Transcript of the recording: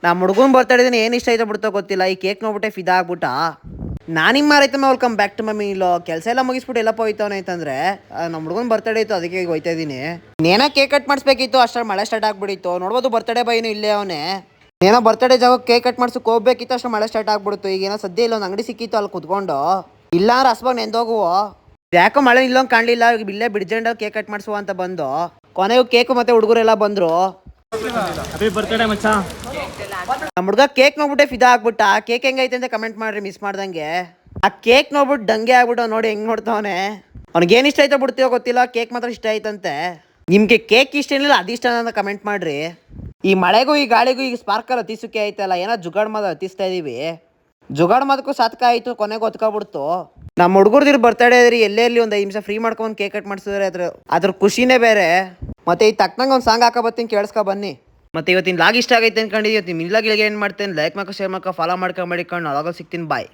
ನಮ್ಮ ಹುಡುಗನ್ ಬರ್ತಡೇ ಏನು ಇಷ್ಟ ಆಯ್ತು ಬಿಡ್ತೋ ಗೊತ್ತಿಲ್ಲ. ಈ ಕೇಕ್ ನೋಡ್ಬಿಟ್ಟೆ ಫಿದಾ ಆಗ್ಬಿಟ್ಟ. ನಾನು ನಿಮ್ಮ ರೈತಮ್ಮ ವೆಲ್ಕಮ್ ಬ್ಯಾಕ್ ಟು ಮಮ್ಮಿ. ಇಲ್ಲೋ ಕೆಲಸ ಎಲ್ಲ ಮುಗಿಸ್ಬಿಟ್ಟು ಎಲ್ಲಪ್ಪ ಹೋಯ್ತವನೆ ಅಂತಂದ್ರೆ ನಮ್ಮ ಹುಡುಗನ ಬರ್ತಡೇ ಇತ್ತು, ಅದಕ್ಕೆ ಈಗ ಹೋಯ್ತಾ ಇದ್ದೀನಿ. ಏನೋ ಕೇಕ್ ಕಟ್ ಮಾಡಿಸ್ಬೇಕಿತ್ತು, ಅಷ್ಟರಲ್ಲಿ ಮಳೆ ಸ್ಟಾರ್ಟ್ ಆಗ್ಬಿಟ್ಟಿತ್ತು. ನೋಡ್ಬೋದು ಬರ್ತಡೇ ಬೈನು ಇಲ್ಲೇ ಅವನೇ. ಏನೋ ಬರ್ತಡೇ ಜಾಗ ಕೇಕ್ ಕಟ್ ಮಾಡ್ಸಕ್ಕೆ ಹೋಗ್ಬೇಕಿತ್ತು, ಅಷ್ಟು ಮಳೆ ಸ್ಟಾರ್ಟ್ ಆಗ್ಬಿಡ್ತು. ಈಗ ಏನೋ ಸದ್ಯ ಇಲ್ಲ ಒಂದು ಅಂಗಡಿ ಸಿಕ್ಕಿತ್ತು, ಅಲ್ಲಿ ಕುತ್ಕೊಂಡು ಇಲ್ಲ ಅಂದ್ರೆ ಹಸ್ಬಾಗ್ ನೆಂದೋಗುವ. ಯಾಕೋ ಮಳೆ ಇಲ್ಲೊಂದು ಕಾಣಲಿಲ್ಲ. ಇಲ್ಲೇ ಬಿಡ್ಜೆಂಡಲ್ಲಿ ಕೇಕ್ ಕಟ್ ಮಾಡಿಸುವ ಅಂತ ಬಂದು ಕೊನೆಗೂ ಕೇಕು ಮತ್ತೆ ಹುಡುಗರೆಲ್ಲ ಬಂದರು. ನಮ್ಮ ಹುಡುಗ ಕೇಕ್ ನೋಡ್ಬಿಟ್ಟೆ ಫಿದಾ ಆಗ್ಬಿಟ್ಟ. ಆ ಕೇಕ್ ಹೆಂಗೈತೆ ಅಂತ ಕಮೆಂಟ್ ಮಾಡ್ರಿ ಮಿಸ್ ಮಾಡ್ದಂಗೆ. ಆ ಕೇಕ್ ನೋಡ್ಬಿಟ್ಟು ದಂಗೆ ಆಗ್ಬಿಟ್ಟು ನೋಡಿ ಹೆಂಗ್ ನೋಡ್ತಾವನೆ. ಅವ್ನಿಗೆ ಏನು ಇಷ್ಟ ಆಯ್ತಾ ಬಿಡ್ತೀವೋ ಗೊತ್ತಿಲ್ಲ, ಕೇಕ್ ಮಾತ್ರ ಇಷ್ಟ ಆಯ್ತಂತೆ. ನಿಮಗೆ ಕೇಕ್ ಇಷ್ಟ ಏನಿಲ್ಲ ಅದಿಷ್ಟ ಅಂತ ಕಮೆಂಟ್ ಮಾಡ್ರಿ. ಈ ಮಳೆಗೂ ಈ ಗಾಳಿಗೂ ಈಗ ಸ್ಪಾರ್ಕಲ್ ಹತ್ತಿಸಕ್ಕೆ ಆಯ್ತಲ್ಲ, ಏನೋ ಜುಗಾಡ್ ಮಾದ ಹತ್ತಿಸ್ತಾ ಇದೀವಿ. ಜುಗಾಡ್ ಮಾದಕ್ಕೂ ಸಾತ್ಕ ಆಯ್ತು, ಕೊನೆಗೂ ಹೊತ್ಕೊಬಿಡ್ತು. ನಮ್ಮ ಹುಡುಗರ್ದಿರ್ ಬರ್ತಡೇ ಇದ್ರಿ ಎಲ್ಲೇ ಇರಲಿ ಒಂದು 5 ನಿಮಿಷ ಫ್ರೀ ಮಾಡ್ಕೊಂಡು ಕೇಕ್ ಕಟ್ ಮಾಡಿಸಿದ್ರೆ ಅದ್ರ ಖುಷಿನೇ ಬೇರೆ. ಮತ್ತೆ ಈ ತಕ್ಕನಂಗೆ ಒಂದು ಸಾಂಗ್ ಹಾಕೋ ಬರ್ತೀನಿ, ಕೇಳಿಸ್ಕೊ ಬನ್ನಿ. ಮತ್ತೆ ಇವತ್ತಿನ ಲಾಗ್ ಇಷ್ಟ ಆಗೈತೆ ಅನ್ಕೊಂಡಿದ್ದೀವಿ. ಇವತ್ತಿನ ಮಿಲ್ಲಾಗಿಲ್ಗೆ ಏನು ಮಾಡ್ತೇನೆ, ಲೈಕ್ ಮಾಡ್ಕೊ, ಶೇರ್ ಮಾಡ್ಕೊ, ಫಾಲೋ ಮಾಡ್ಕೊಂಡು ಅವಾಗ ಸಿಗ್ತೀನಿ. ಬಾಯ್.